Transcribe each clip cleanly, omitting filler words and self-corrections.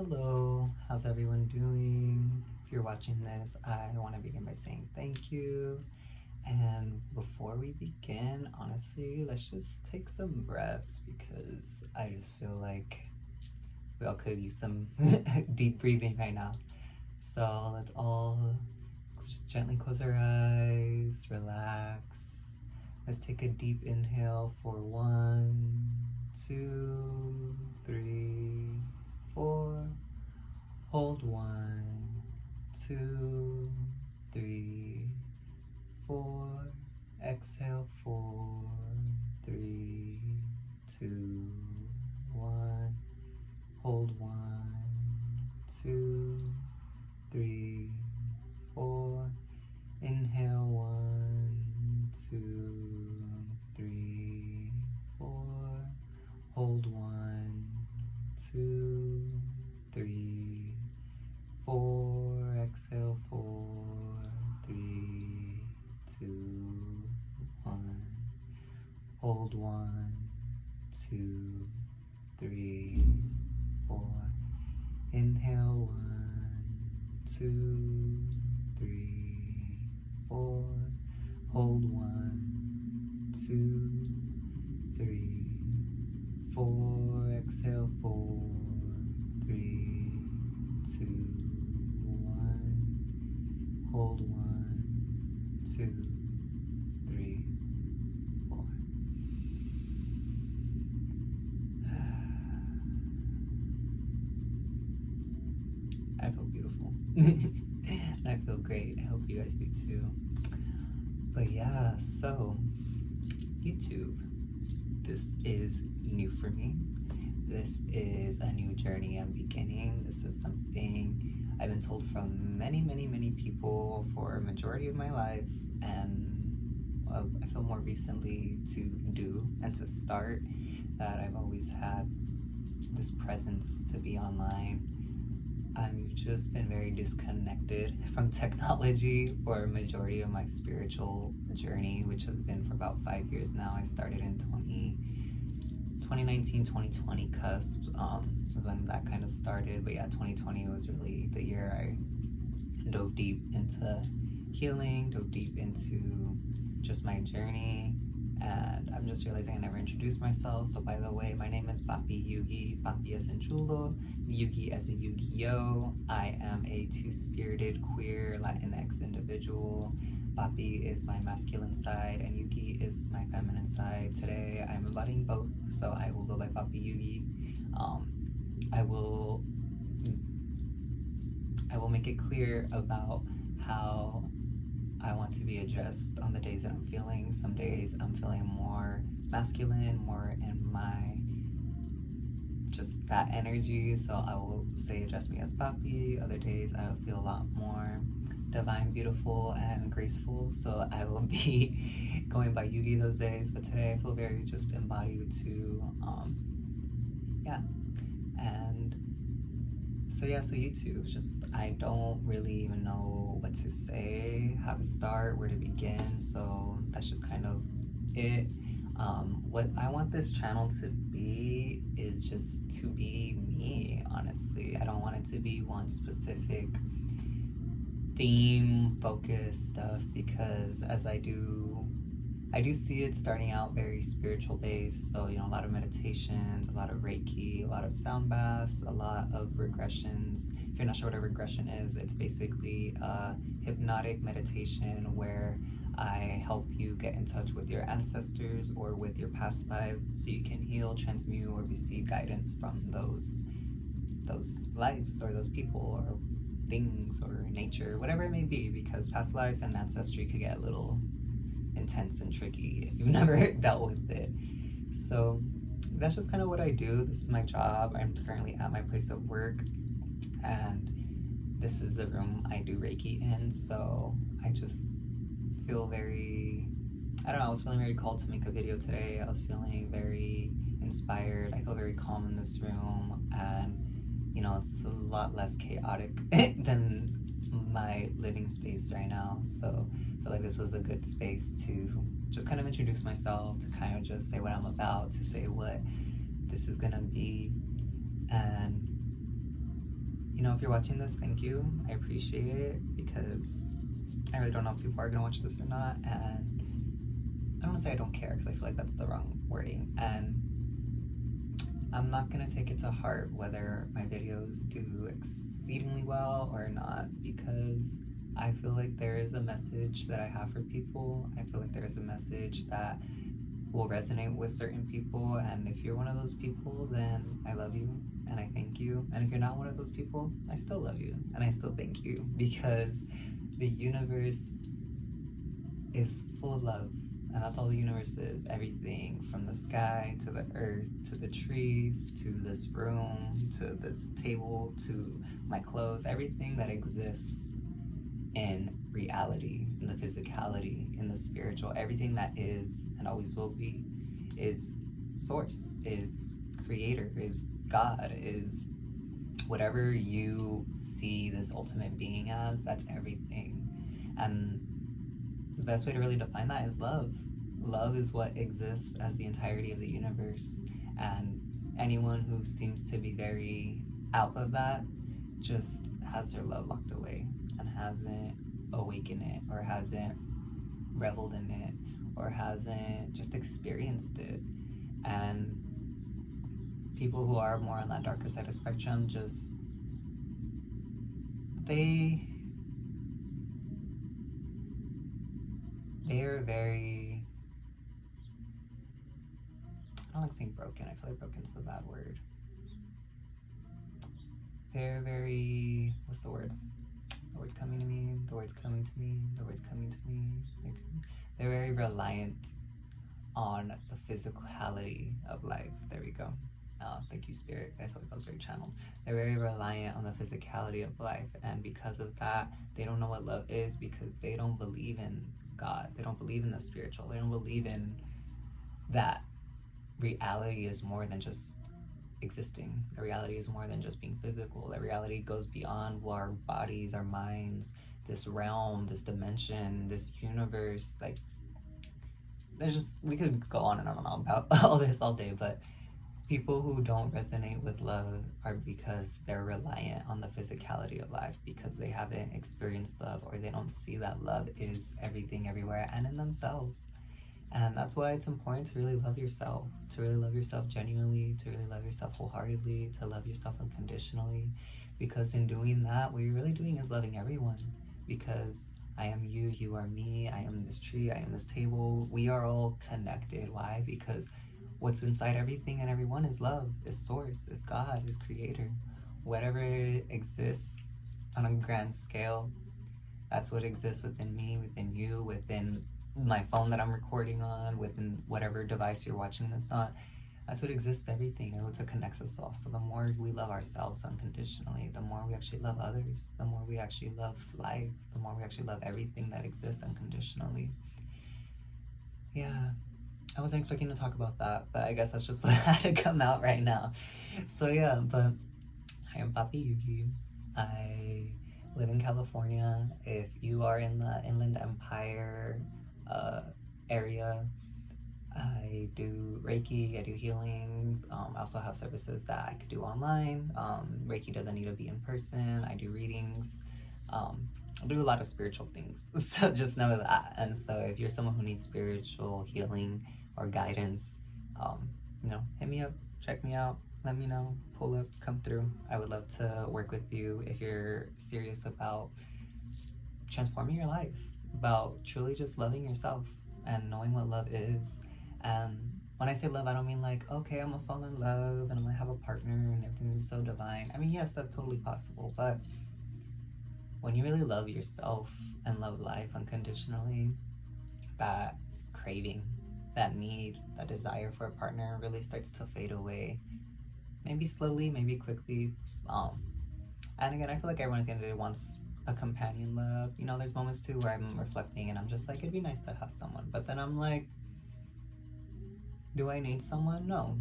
Hello, how's everyone doing? If you're watching this, I want to begin by saying thank you. And before we begin, honestly, let's just take some breaths because I just feel like we all could use some deep breathing right now. So let's all just gently close our eyes, relax. Let's take a deep inhale for 1, 2, 3, 4. Hold 1, 2, 3, 4. Exhale 4, 3, 2, 1. Hold 1, 2, 3, 4. Inhale 1, 2, 3, 4. Hold 1, 2, 3, 4. Exhale 4, 3, 2, 1. Hold 1, 2, 3, 4. Inhale 1, 2, 3, 4. Hold 1, 2, 3, 4. Exhale 4, 3, 2, 1. Hold 1, 2, 3, 4. I feel beautiful. And I feel great. I hope you guys do too. But yeah, so YouTube. This is new for me. This is a new journey I'm beginning. This is something I've been told from many people for a majority of my life, and I feel more recently to do and to start that I've always had this presence to be online. I've just been very disconnected from technology for a majority of my spiritual journey, which has been for about 5 years now. I started in 2019, 2020 cusp was when that kind of started. But yeah, 2020 was really the year I dove deep into healing, dove deep into just my journey. And I'm just realizing I never introduced myself. So by the way, my name is Papí Yugi, Papí as in chulo, Yugi as in Yu-Gi-Oh! I am a two-spirited queer Latinx individual. Papí is my masculine side and Yugi is my feminine side. Today I'm embodying both, so I will go by Papí Yugi. I will make it clear about how I want to be addressed on the days that I'm feeling. Some days I'm feeling more masculine, more in my just that energy, so I will say address me as Papí. Other days I will feel a lot more divine, beautiful, and graceful, so I will be going by Yugi those days. But today I feel very just embodied to yeah. And so YouTube, just I don't really even know what to say, how to start, where to begin, so that's just kind of it. What I want this channel to be is just to be me, honestly. I don't want it to be one specific theme focused stuff, because as I do see it starting out very spiritual based, so a lot of meditations, a lot of Reiki, a lot of sound baths, a lot of regressions. If you're not sure what a regression is, it's basically a hypnotic meditation where I help you get in touch with your ancestors or with your past lives so you can heal, transmute, or receive guidance from those lives or those people or things or nature, whatever it may be, because past lives and ancestry could get a little intense and tricky if you've never dealt with it. So that's just kind of what I do. This is my job. I'm currently at my place of work, and this is the room I do Reiki in. So I just feel very, I don't know, I was feeling very called to make a video today. I was feeling very inspired. I feel very calm in this room, and it's a lot less chaotic than my living space right now. So I feel like this was a good space to just kind of introduce myself, to kind of just say what I'm about, to say what this is gonna be. And you know, if you're watching this, thank you. I appreciate it, because I really don't know if people are gonna watch this or not, and I don't want to say I don't care, because I feel like that's the wrong wording, and I'm not gonna take it to heart whether my videos do exceedingly well or not, because I feel like there is a message that I have for people. I feel like there is a message that will resonate with certain people, and if you're one of those people, then I love you and I thank you. And if you're not one of those people, I still love you and I still thank you, because the universe is full of love, and that's all the universe is. Everything from the sky to the earth to the trees to this room to this table to my clothes, everything that exists in reality, in the physicality, in the spiritual, everything that is and always will be is source, is creator, is God, is whatever you see this ultimate being as. That's everything. And the best way to really define that is love. Love is what exists as the entirety of the universe, and anyone who seems to be very out of that just has their love locked away and hasn't awakened it, or hasn't reveled in it, or hasn't just experienced it. And people who are more on that darker side of spectrum, just they're very, I don't like saying broken, I feel like broken's the bad word. They're very, what's the word? The word's coming to me, the word's coming to me, the word's coming to me. They're very reliant on the physicality of life. There we go. Thank you, Spirit. I feel like that was very channeled. They're very reliant on the physicality of life, and because of that, they don't know what love is, because they don't believe in God. They don't believe in the spiritual. They don't believe in that reality is more than just existing. The reality is more than just being physical. The reality goes beyond our bodies, our minds, this realm, this dimension, this universe. Like, there's just, we could go on and on and on about all this all day, but people who don't resonate with love are because they're reliant on the physicality of life, because they haven't experienced love, or they don't see that love is everything, everywhere, and in themselves. And that's why it's important to really love yourself, to really love yourself genuinely, to really love yourself wholeheartedly, to love yourself unconditionally, because in doing that, what you're really doing is loving everyone, because I am you, you are me, I am this tree, I am this table. We are all connected. Why? Because what's inside everything and everyone is love, is source, is God, is creator. Whatever exists on a grand scale, that's what exists within me, within you, within my phone that I'm recording on, within whatever device you're watching this on. That's what exists, everything, and what connects us all. So the more we love ourselves unconditionally, the more we actually love others, the more we actually love life, the more we actually love everything that exists unconditionally. Yeah, I wasn't expecting to talk about that, but I guess that's just what had to come out right now. So yeah, but I am Papí Yugi. I live in California. If you are in the Inland Empire area, I do Reiki, I do healings. I also have services that I could do online. Reiki doesn't need to be in person. I do readings. I do a lot of spiritual things, so just know that. And so if you're someone who needs spiritual healing or guidance, you know, hit me up, check me out, let me know, pull up, come through. I would love to work with you if you're serious about transforming your life, about truly just loving yourself and knowing what love is. And when I say love, I don't mean like, okay, I'm gonna fall in love and I'm gonna have a partner and everything's so divine. I mean, yes, that's totally possible, but when you really love yourself and love life unconditionally, that craving, that need, that desire for a partner really starts to fade away. Maybe slowly, maybe quickly. And again, I feel like everyone at the end of the day wants a companion love. You know, there's moments too where I'm reflecting and I'm just like, it'd be nice to have someone. But then I'm like, do I need someone? No.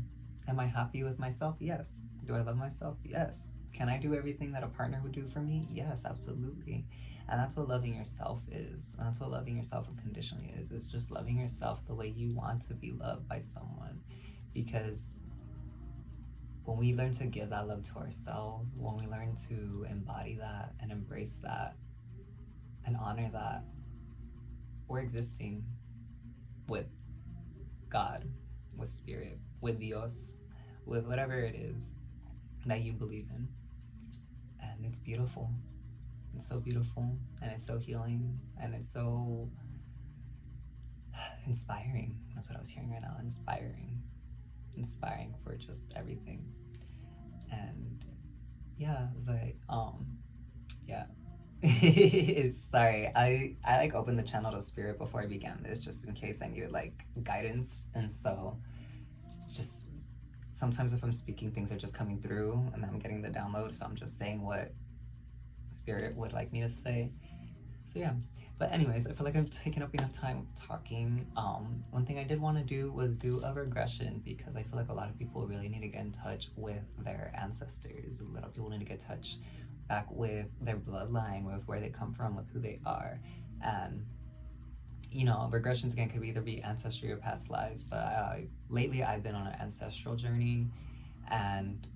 Am I happy with myself? Yes. Do I love myself? Yes. Can I do everything that a partner would do for me? Yes, absolutely. And that's what loving yourself is. And that's what loving yourself unconditionally is. It's just loving yourself the way you want to be loved by someone. Because when we learn to give that love to ourselves, when we learn to embody that and embrace that and honor that, we're existing with God, with spirit, with Dios, with whatever it is that you believe in. And it's beautiful. It's so beautiful, and it's so healing, and it's so inspiring. That's what I was hearing right now. Inspiring for just everything. And yeah, it's like yeah. Sorry, I like opened the channel to spirit before I began this, just in case I needed like guidance. And so just sometimes if I'm speaking, things are just coming through and I'm getting the download, so I'm just saying what spirit would like me to say. So yeah. But anyways, I feel like I've taken up enough time talking. One thing I did want to do was do a regression, because I feel like a lot of people really need to get in touch with their ancestors. A lot of people need to get in touch back with their bloodline, with where they come from, with who they are. And you know, regressions again could either be ancestry or past lives, but lately I've been on an ancestral journey, and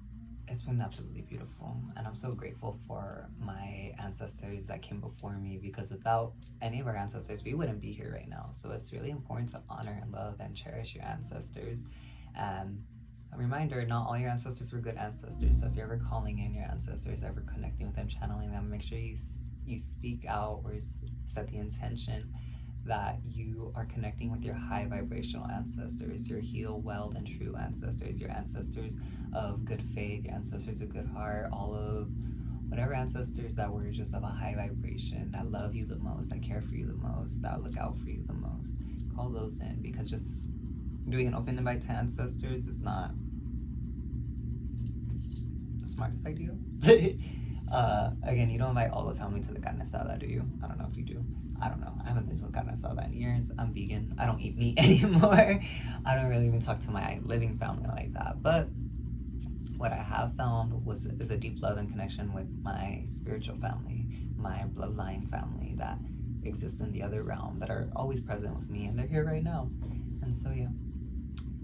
it's been absolutely beautiful. And I'm so grateful for my ancestors that came before me, because without any of our ancestors, we wouldn't be here right now. So it's really important to honor and love and cherish your ancestors. And a reminder, not all your ancestors were good ancestors. So if you're ever calling in your ancestors, ever connecting with them, channeling them, make sure you speak out or set the intention that you are connecting with your high vibrational ancestors, your healed, well, and true ancestors, your ancestors of good faith, your ancestors of good heart, all of whatever ancestors that were just of a high vibration, that love you the most, that care for you the most, that look out for you the most. Call those in, because just doing an open invite to ancestors is not the smartest idea. Again, you don't invite all the family to the carne asada, do you? I don't know if you do. I don't know. I haven't been to a carne asada in years. I'm vegan. I don't eat meat anymore. I don't really even talk to my living family like that. But what I have found is a deep love and connection with my spiritual family, my bloodline family that exists in the other realm, that are always present with me, and they're here right now. And so yeah.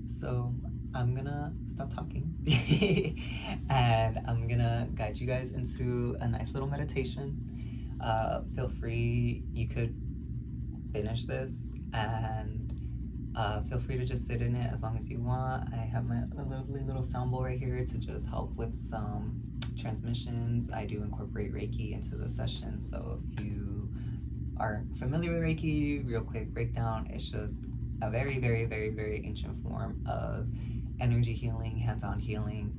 So I'm gonna stop talking and I'm gonna guide you guys into a nice little meditation. Feel free, you could finish this, and feel free to just sit in it as long as you want. I have my lovely little sound bowl right here to just help with some transmissions. I do incorporate Reiki into the session, so if you are familiar with Reiki, real quick breakdown, it's just a very, very, very, very ancient form of energy healing, hands-on healing.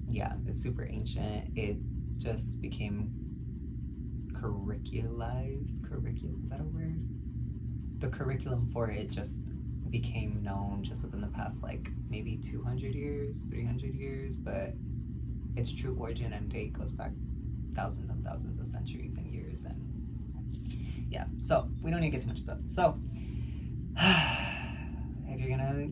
Yeah, it's super ancient. It just became curriculized. Is that a word? The curriculum for it just became known just within the past, like, maybe 200 years, 300 years, but its true origin and date goes back thousands and thousands of centuries and years. And yeah, so we don't need to get too much done. So if you're gonna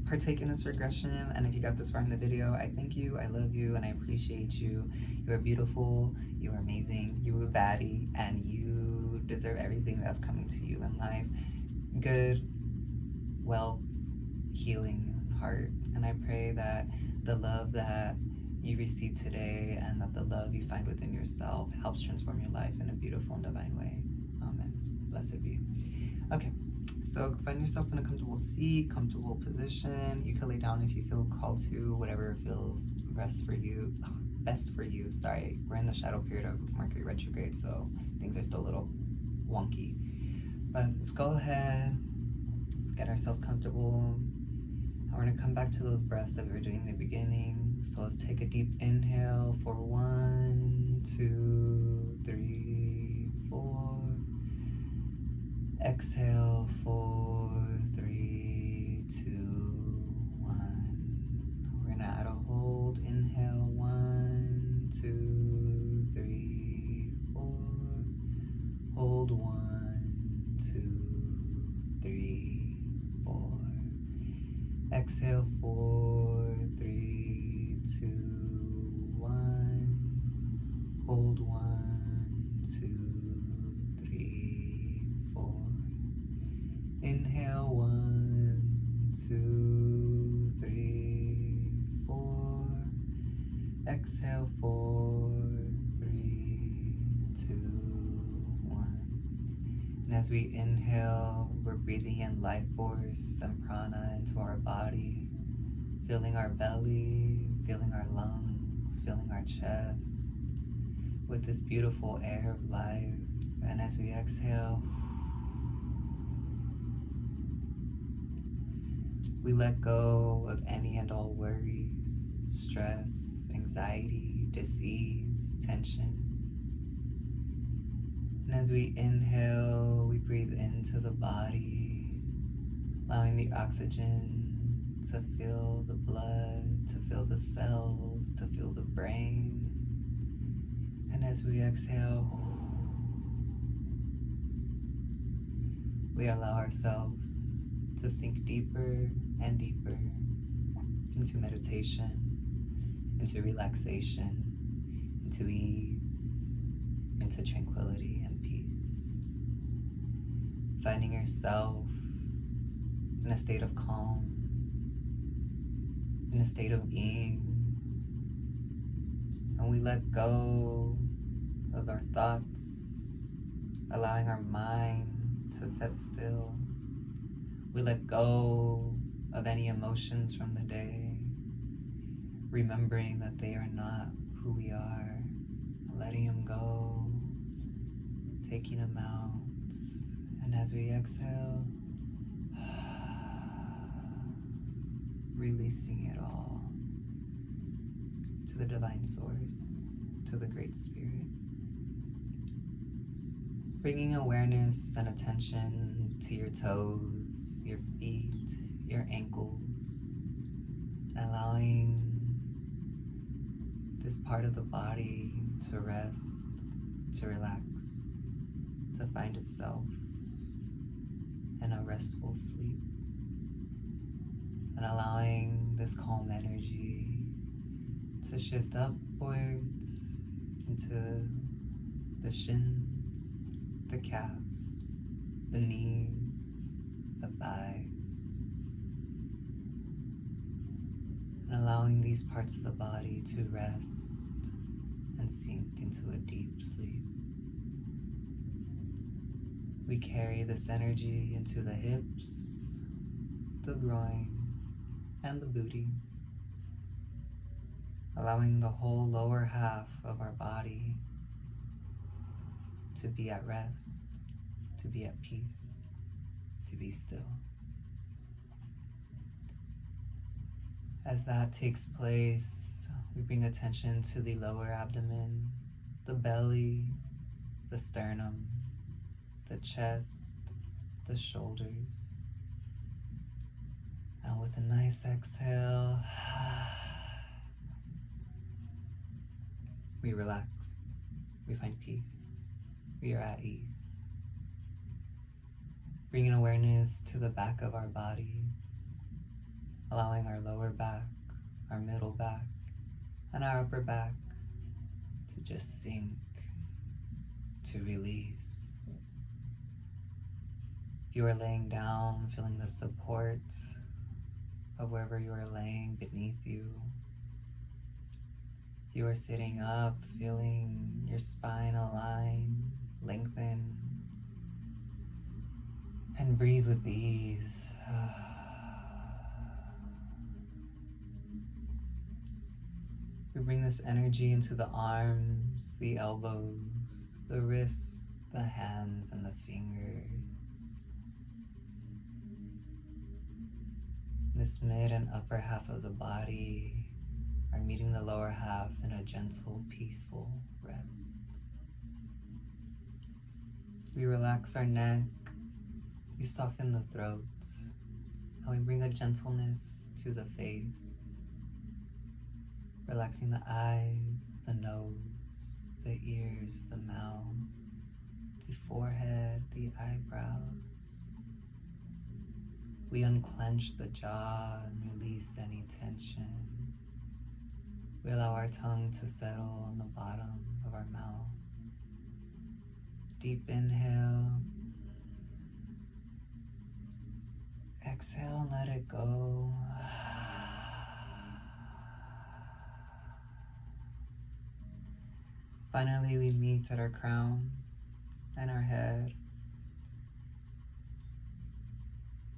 partake in this regression, and if you got this far in the video, I thank you, I love you, and I appreciate you. You are beautiful, you are amazing, you are baddie, and you deserve everything that's coming to you in life. Good, wealth, healing, and heart. And I pray that the love that you receive today, and that the love you find within yourself, helps transform your life in a beautiful and divine way. Amen. Blessed be. Okay, so find yourself in a comfortable seat, comfortable position. You can lay down if you feel called to, whatever feels best for you. Sorry, we're in the shadow period of Mercury retrograde, so things are still a little wonky. But let's go ahead, let's get ourselves comfortable. And we're gonna come back to those breaths that we were doing in the beginning. So let's take a deep inhale for 1, 2, 3, 4. Exhale for 3, 2, 1. We're gonna add a hold. Inhale 1, 2, 3, 4. Hold 1, 2, 3, 4. Exhale 4, 3, 2, 1. Hold 1, 2, 3, 4. Inhale 1, 2, 3, exhale. 4, 3, 2, 1. And as we inhale, we're breathing in life force and prana into our body, filling our belly, filling our lungs, filling our chest with this beautiful air of life. And as we exhale, we let go of any and all worries, stress, anxiety, disease, tension. And as we inhale, we breathe into the body, allowing the oxygen to fill the blood, to fill the cells, to fill the brain. And as we exhale, we allow ourselves to sink deeper and deeper into meditation, into relaxation, into ease, into tranquility and peace. Finding yourself in a state of calm, in a state of being. And we let go of our thoughts, allowing our mind to sit still. We let go of any emotions from the day, remembering that they are not who we are, letting them go, taking them out. And as we exhale, releasing it all to the divine source, to the Great Spirit. Bringing awareness and attention to your toes, your feet, your ankles, and allowing this part of the body to rest, to relax, to find itself in a restful sleep, and allowing this calm energy to shift upwards into the shins, the calves, the knees, the thighs, and allowing these parts of the body to rest and sink into a deep sleep. We carry this energy into the hips, the groin, and the booty, allowing the whole lower half of our body to be at rest, to be at peace, to be still. As that takes place, we bring attention to the lower abdomen, the belly, the sternum, the chest, the shoulders. And with a nice exhale, we relax, we find peace, we are at ease. Bringing awareness to the back of our bodies, allowing our lower back, our middle back, and our upper back to just sink, to release. If you are laying down, feeling the support of wherever you are laying beneath you. If you are sitting up, feeling your spine align, lengthen, and breathe with ease. We bring this energy into the arms, the elbows, the wrists, the hands, and the fingers. This mid and upper half of the body are meeting the lower half in a gentle, peaceful rest. We relax our neck, we soften the throat, and we bring a gentleness to the face, relaxing the eyes, the nose, the ears, the mouth, the forehead, the eyebrows. We unclench the jaw and release any tension. We allow our tongue to settle on the bottom of our mouth. Deep inhale. Exhale and let it go. Finally, we meet at our crown and our head,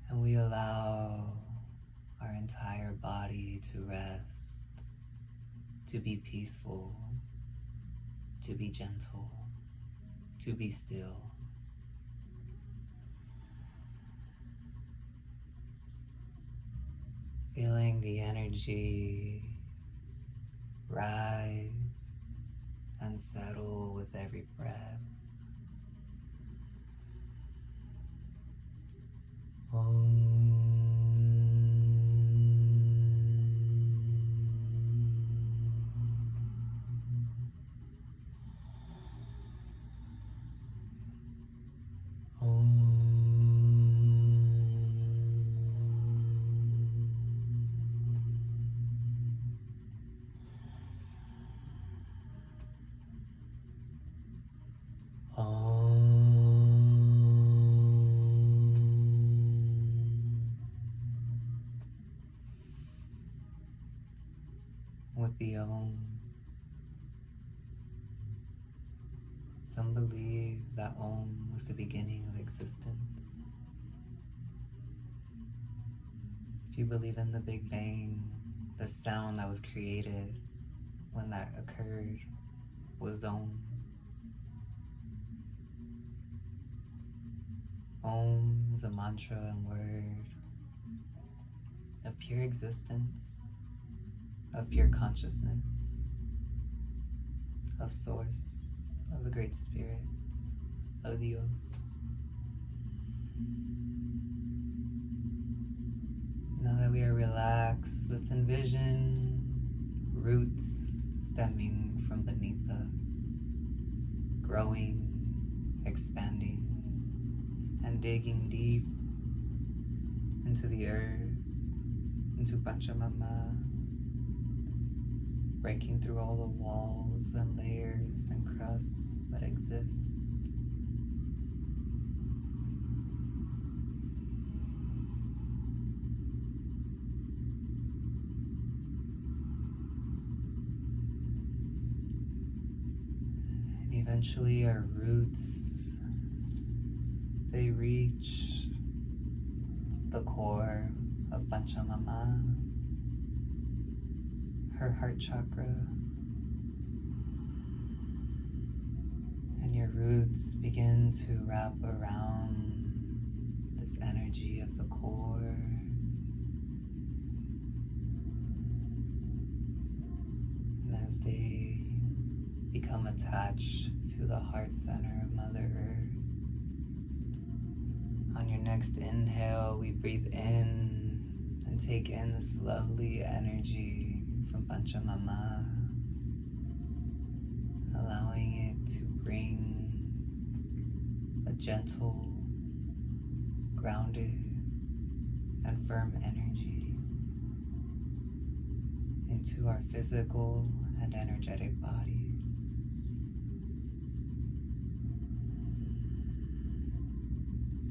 and we allow our entire body to rest, to be peaceful, to be gentle, to be still. Feeling the energy rise and settle with every breath. With the Om, some believe that Om was the beginning of existence. If you believe in the Big Bang, the sound that was created when that occurred was Om. Om is a mantra and word of pure existence, of pure consciousness, of Source, of the Great Spirit, of Dios. Now that we are relaxed, let's envision roots stemming from beneath us, growing, expanding, and digging deep into the earth, into Pachamama, breaking through all the walls and layers and crusts that exist. And eventually our roots, they reach the core of Pachamama, her heart chakra, and your roots begin to wrap around this energy of the core, and as they become attached to the heart center of Mother Earth, on your next inhale, we breathe in and take in this lovely energy from Pachamama, allowing it to bring a gentle, grounded, and firm energy into our physical and energetic bodies.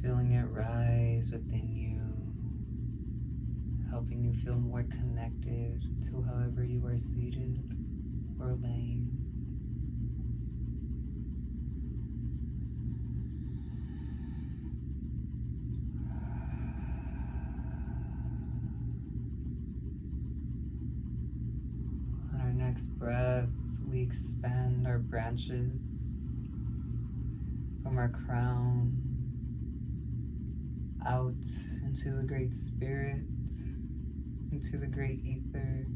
Feeling it rise within you, helping you feel more connected to however you are seated or laying. On our next breath, we expand our branches from our crown out into the Great Spirit, into the Great Ether,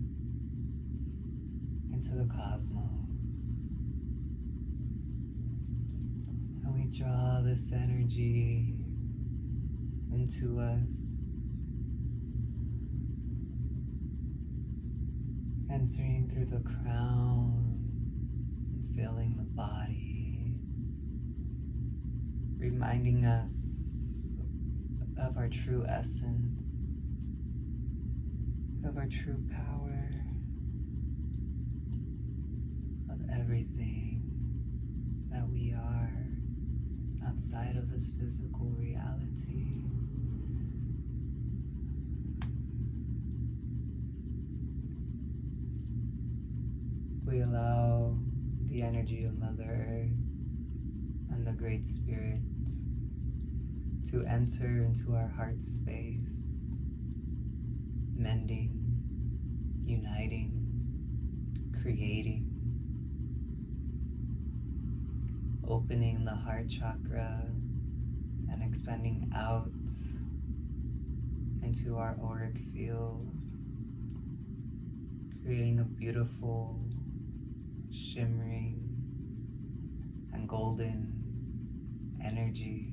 into the cosmos. And we draw this energy into us, entering through the crown and filling the body, reminding us of our true essence, of our true power, of everything that we are outside of this physical reality. We allow the energy of Mother Earth and the Great Spirit to enter into our heart space, mending, uniting, creating, opening the heart chakra and expanding out into our auric field, creating a beautiful, shimmering, and golden energy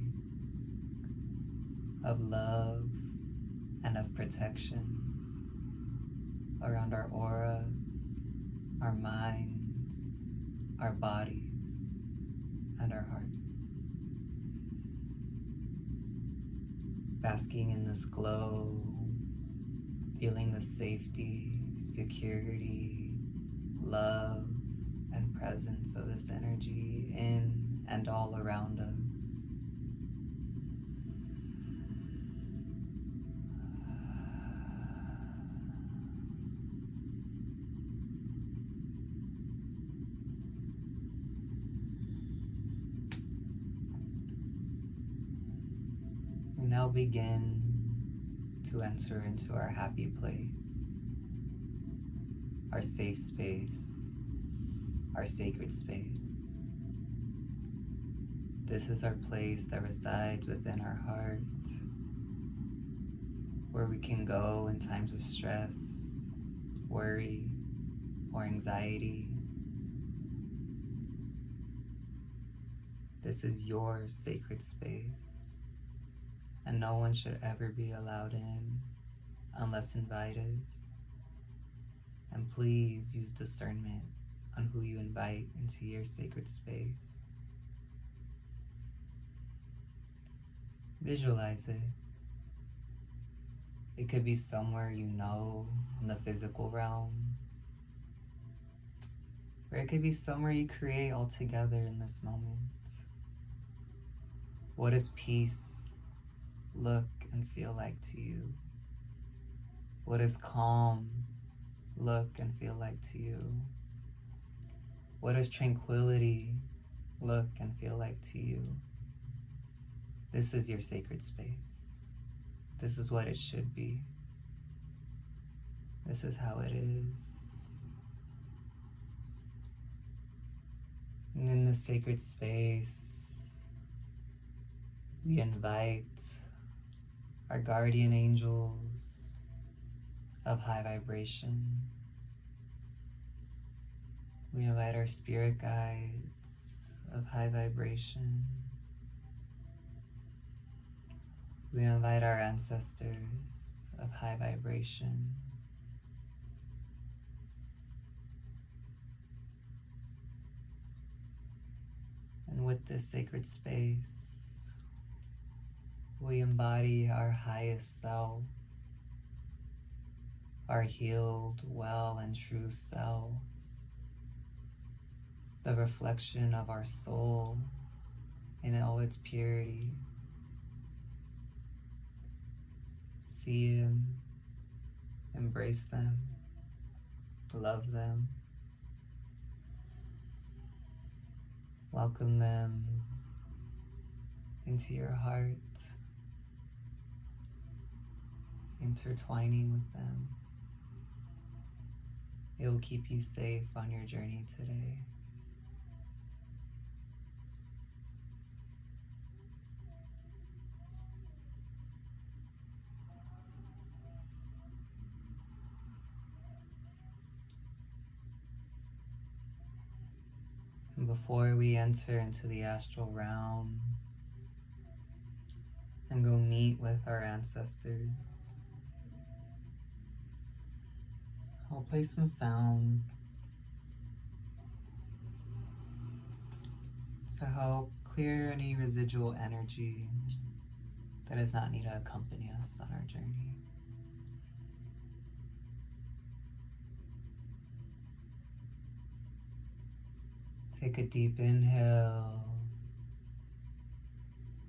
of love and of protection around our auras, our minds, our bodies, and our hearts. Basking in this glow, feeling the safety, security, love, and presence of this energy in and all around us. We now begin to enter into our happy place, our safe space, our sacred space. This is our place that resides within our heart, where we can go in times of stress, worry, or anxiety. This is your sacred space, and no one should ever be allowed in unless invited. And please use discernment on who you invite into your sacred space. Visualize it. It could be somewhere you know in the physical realm, or it could be somewhere you create all together in this moment. What does peace look and feel like to you? What does calm look and feel like to you? What does tranquility look and feel like to you? This is your sacred space. This is what it should be. This is how it is. And in this sacred space, we invite our guardian angels of high vibration. We invite our spirit guides of high vibration. We invite our ancestors of high vibration. And with this sacred space, we embody our highest self, our healed, well, and true self, the reflection of our soul in all its purity. See them, embrace them, love them, welcome them into your heart, intertwining with them. It will keep you safe on your journey today. And before we enter into the astral realm and go meet with our ancestors, I'll play some sound to help clear any residual energy that does not need to accompany us on our journey. Take a deep inhale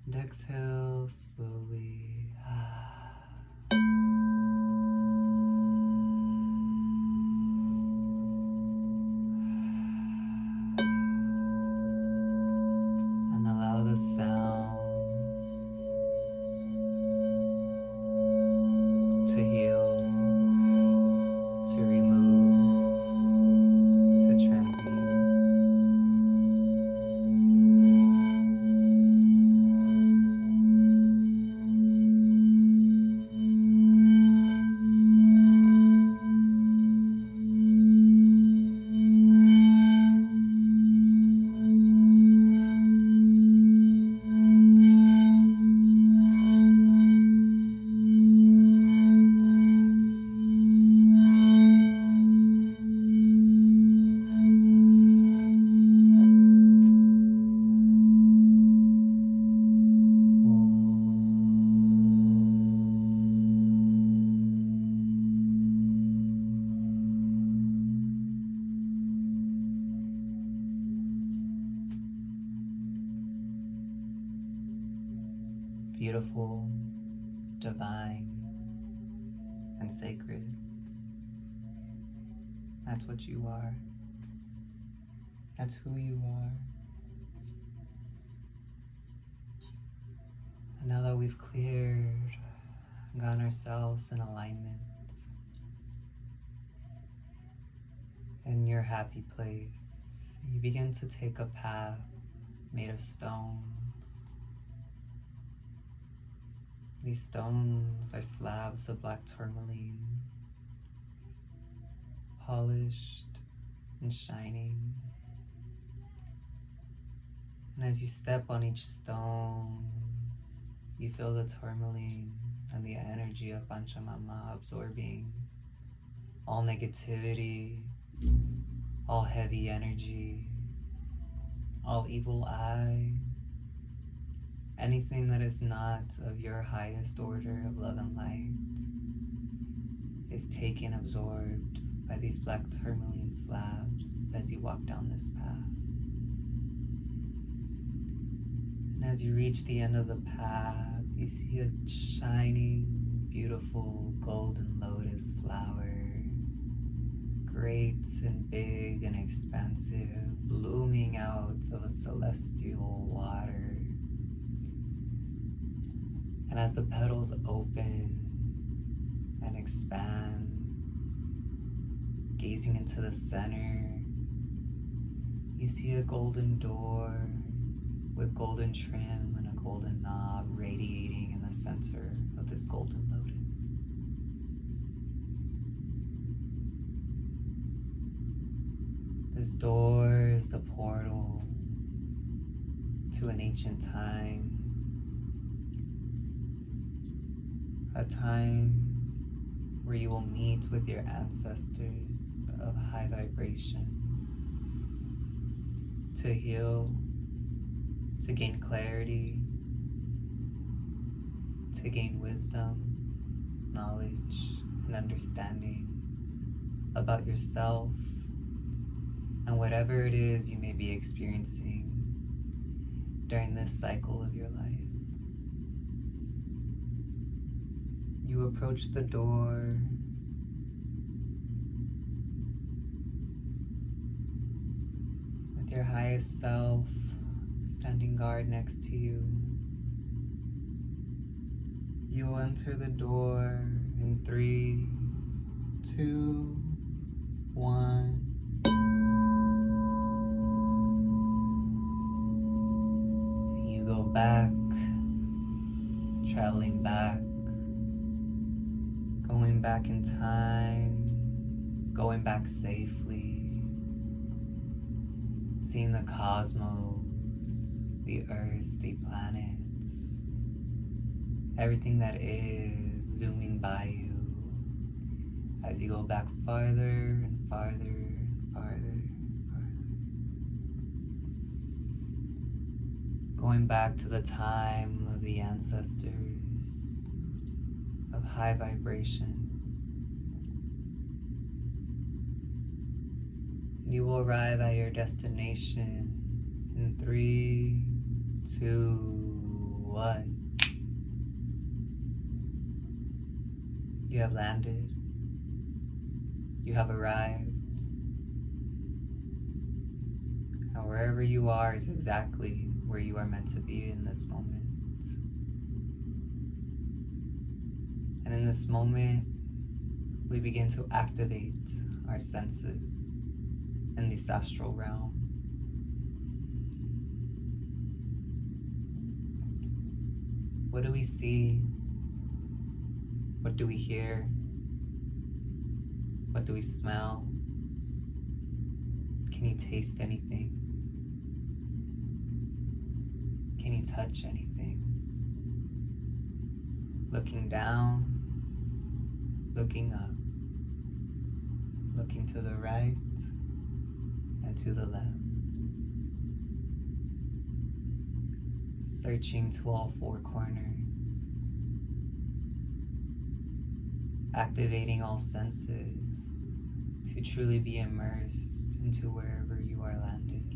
and exhale slowly. beautiful, divine, and sacred. That's what you are. That's who you are. And now that we've cleared, gotten ourselves in alignment, in your happy place, you begin to take a path made of stones. These stones are slabs of black tourmaline, polished and shining. And as you step on each stone, you feel the tourmaline and the energy of Panchamama absorbing all negativity, all heavy energy, all evil eye, anything that is not of your highest order of love and light is taken, absorbed by these black tourmaline slabs as you walk down this path. And as you reach the end of the path, you see a shining, beautiful golden lotus flower, great and big and expansive, blooming out of a celestial water. And as the petals open and expand, gazing into the center, you see a golden door with golden trim and a golden knob radiating in the center of this golden lotus. This door is the portal to an ancient time, a time where you will meet with your ancestors of high vibration to heal, to gain clarity, to gain wisdom, knowledge, and understanding about yourself and whatever it is you may be experiencing during this cycle of your life. You approach the door, with your highest self standing guard next to you. You will enter the door in 3, 2, 1. You go back, traveling back, going back in time, going back safely, seeing the cosmos, the earth, the planets, everything that is zooming by you as you go back farther and farther and farther and farther. Going back to the time of the ancestors of high vibration. You will arrive at your destination in 3, 2, 1. You have landed. You have arrived. And wherever you are is exactly where you are meant to be in this moment. And in this moment, we begin to activate our senses in this astral realm. What do we see? What do we hear? What do we smell? Can you taste anything? Can you touch anything? Looking down, looking up, looking to the right and to the left. Searching to all 4 corners. Activating all senses to truly be immersed into wherever you are landed.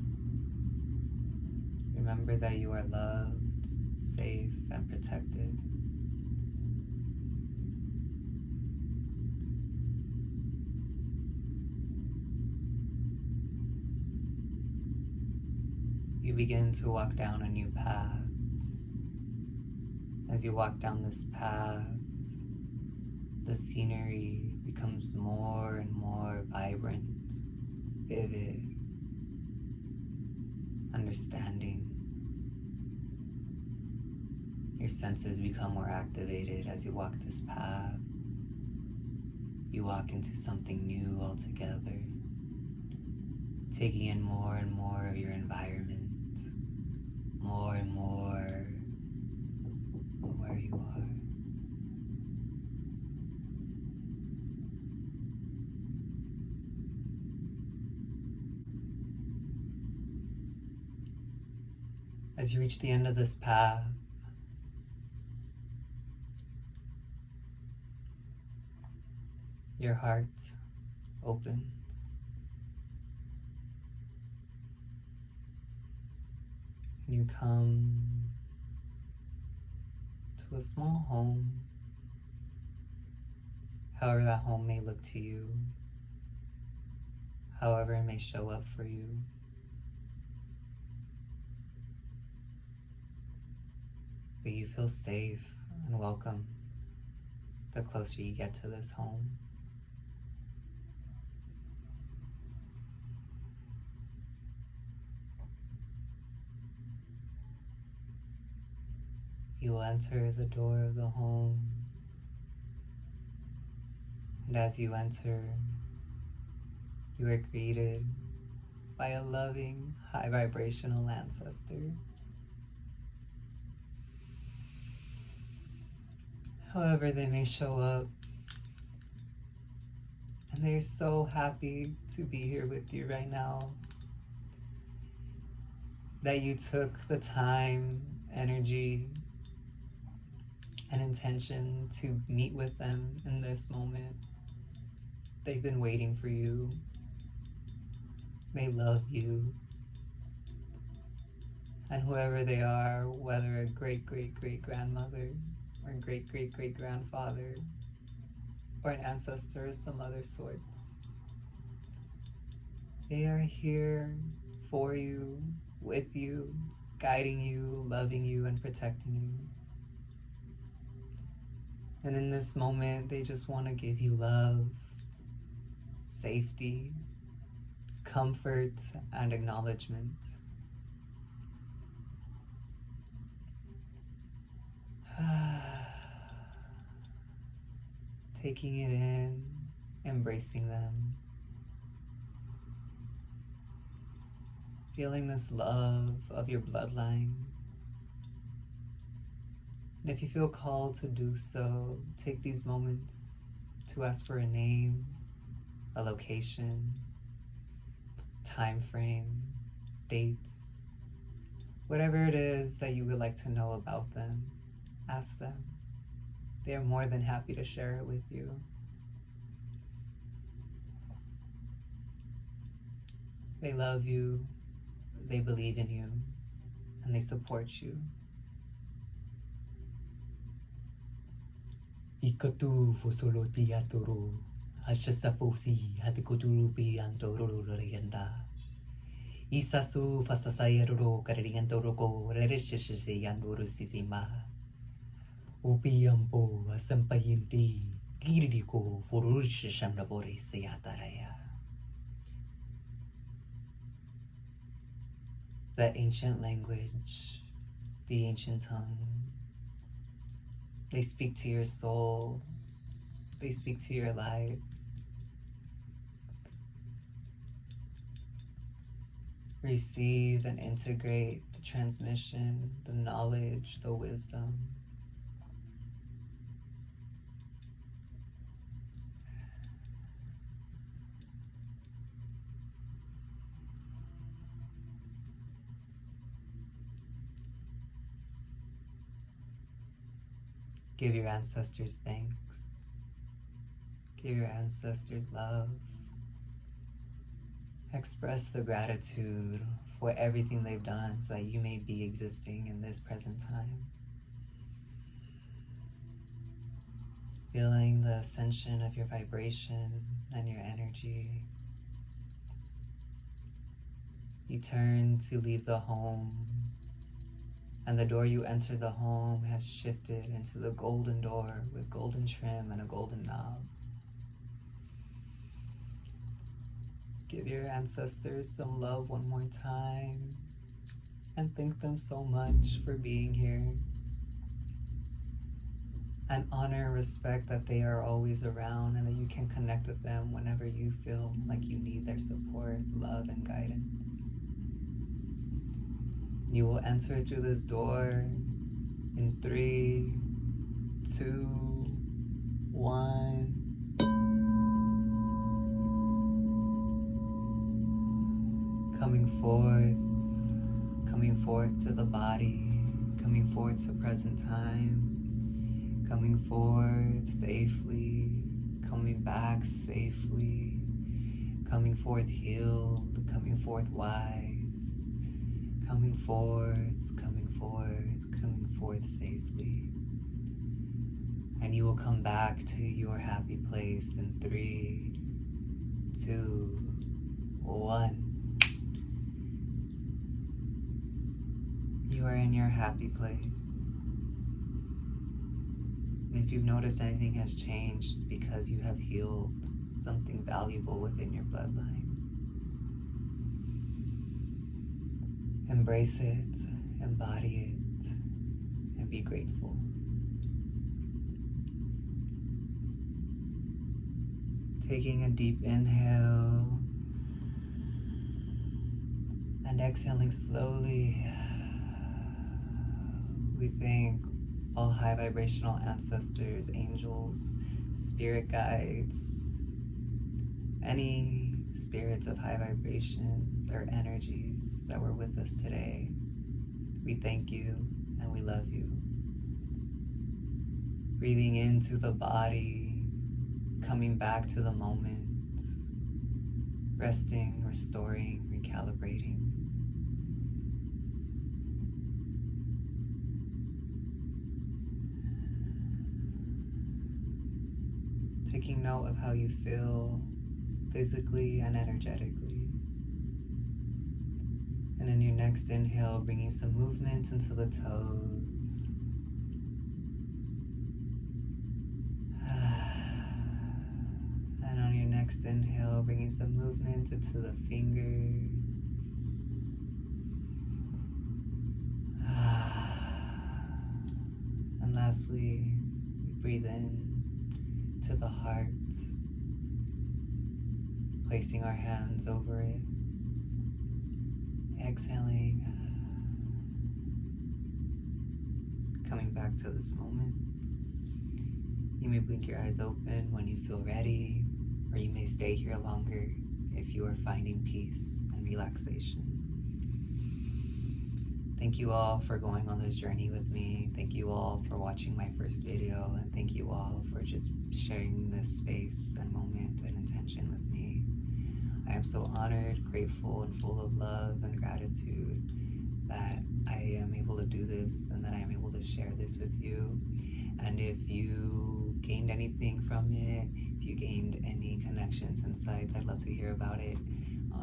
Remember that you are loved, safe and protected. You begin to walk down a new path. As you walk down this path, the scenery becomes more and more vibrant, vivid, understanding. Your senses become more activated as you walk this path. You walk into something new altogether, taking in more and more of your environment, more and more of where you are. As you reach the end of this path, your heart opens. You come to a small home, however that home may look to you, however it may show up for you. But you feel safe and welcome the closer you get to this home. You will enter the door of the home, and as you enter, you are greeted by a loving, high vibrational ancestor. However they may show up, and they're so happy to be here with you right now, that you took the time, energy, and intention to meet with them in this moment. They've been waiting for you. They love you. And whoever they are, whether a great-great-great-grandmother or great-great-great-grandfather or an ancestor of some other sorts, they are here for you, with you, guiding you, loving you, and protecting you. And in this moment, they just want to give you love, safety, comfort, and acknowledgement. Taking it in, embracing them, feeling this love of your bloodline. And if you feel called to do so, take these moments to ask for a name, a location, time frame, dates, whatever it is that you would like to know about them. Ask them. They are more than happy to share it with you. They love you, they believe in you, and they support you. Ikatu fosolo tiatoro, ashasafosi hatikuturu pirantoro regenda. Isasu fasasayaro karigantoro rereshisisi yandoro sisima. Upiampo asampayinti giridiko furushishamnabore seyataraya. The ancient language, the ancient tongue, they speak to your soul, they speak to your life. Receive and integrate the transmission, the knowledge, the wisdom. Give your ancestors thanks. Give your ancestors love. Express the gratitude for everything they've done so that you may be existing in this present time. Feeling the ascension of your vibration and your energy. You turn to leave the home, and the door you enter the home has shifted into the golden door with golden trim and a golden knob. Give your ancestors some love one more time and thank them so much for being here. And honor and respect that they are always around and that you can connect with them whenever you feel like you need their support, love, and guidance. You will enter through this door in 3, 2, 1. Coming forth to the body, coming forth to present time, coming forth safely, coming back safely, coming forth healed, coming forth wise, coming forth safely. And you will come back to your happy place in 3, 2, 1. You are in your happy place. And if you've noticed anything has changed, it's because you have healed something valuable within your bloodline. Embrace it, embody it, and be grateful. Taking a deep inhale and exhaling slowly. We thank all high vibrational ancestors, angels, spirit guides, any spirits of high vibration or energies that were with us today. We thank you and we love you. Breathing into the body, coming back to the moment, resting, restoring, recalibrating. Taking note of how you feel physically and energetically. And in your next inhale, bringing some movement into the toes. And on your next inhale, bringing some movement into the fingers. And lastly, we breathe in to the heart, placing our hands over it, exhaling, coming back to this moment. You may blink your eyes open when you feel ready, or you may stay here longer if you are finding peace and relaxation. Thank you all for going on this journey with me. Thank you all for watching my first video, and thank you all for just sharing this space and moment and intention with me. I am so honored, grateful, and full of love and gratitude that I am able to do this and that I am able to share this with you. And if you gained anything from it, if you gained any connections, insights, I'd love to hear about it.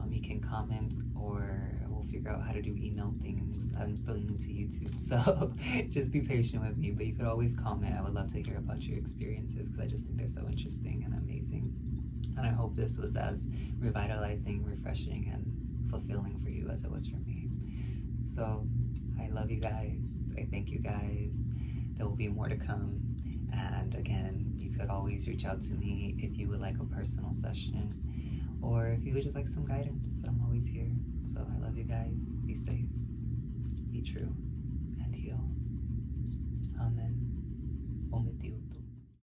You can comment, or we'll figure out how to do email things. I'm still new to YouTube, so just be patient with me, but you could always comment. I would love to hear about your experiences because I just think they're so interesting and amazing. And I hope this was as revitalizing, refreshing, and fulfilling for you as it was for me. So I love you guys. I thank you guys. There will be more to come. And again, you could always reach out to me if you would like a personal session, or if you would just like some guidance. I'm always here. So I love you guys. Be safe, be true, and heal. Amen. Ometiuto.